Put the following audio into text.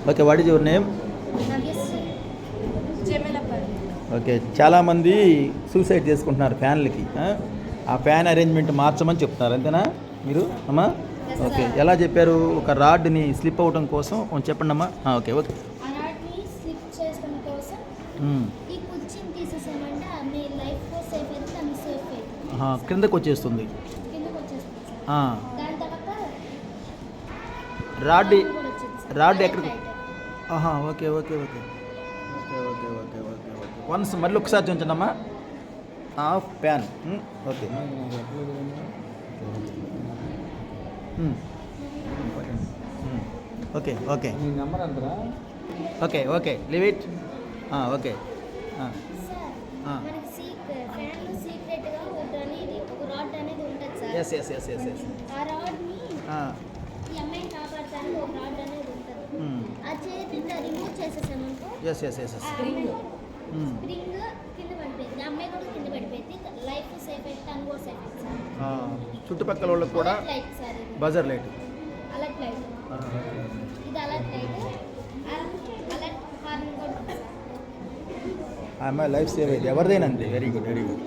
Okay, what is your name? Nagesri. Jemelapalli. Okay, చాలామంది suicide చేసుకుంటున్నారు ఫ్యాన్లకి. ఆ ఫ్యాన్ అరేంజ్మెంట్ మార్చమని చెప్తున్నారు, అంతేనా మీరు అమ్మా? Yes, okay, sir. ఎలా చెప్పారు? ఒక రాడ్ని స్లిప్ అవ్వడం కోసం కొంచెం చెప్పండి అమ్మా. Okay okay. ఆ రాడ్ని స్లిప్ చేసుకోవడం కోసం ఈ కుర్చీని తీసేసామంటే మీ లైఫ్ సేఫ్ అయితే దాన్ని సేఫ్ అయితే క్రిందకు వచ్చేస్తుంది. కిందకు వచ్చేస్తుంది సార్. దాని తర్వాత రాడ్ కూడా వచ్చింది సార్. రాడ్ అదే ఎక్కడికి? light. Okay okay okay okay okay okay okay okay once మళ్ళీ ఒకసారి చూపించండి అమ్మా. Off fan. Okay. Okay okay number అంటారా? Okay okay leave it. Okay. Sir మనకి ఫ్యాన్లో సీక్రెట్గా ఒక రాడ్ అనేది ఉంటుంది sir. Yes yes yes yes yes. ఆ రాడ్ని ఈ అమ్మాయిని కాపాడటానికి ఒక రాడ్ అనేది ఉంటుంది. ఆ చేతిని రిమూవ్ చేసేసామనుకో yes yes yes yes. Spring కింద పడిపోయింది. ఆ అమ్మాయి కూడా కింద పడిపోయింది. లైఫ్ సేఫ్ అయితే తను కూడా సేఫ్ అయితే సార్. చుట్టుపక్కల వాళ్ళకి కూడా అలర్ట్ లైట్ సార్ ఇది. Buzzer light. అలర్ట్ లైట్ ఇది అలర్ట్ లైట్. అలర్ట్ హార్న్ కూడా ఉంది సార్. ఆ అమ్మాయి లైఫ్ సేవ్ అయితే ఎవరిదైనా అంతే. Very good very good.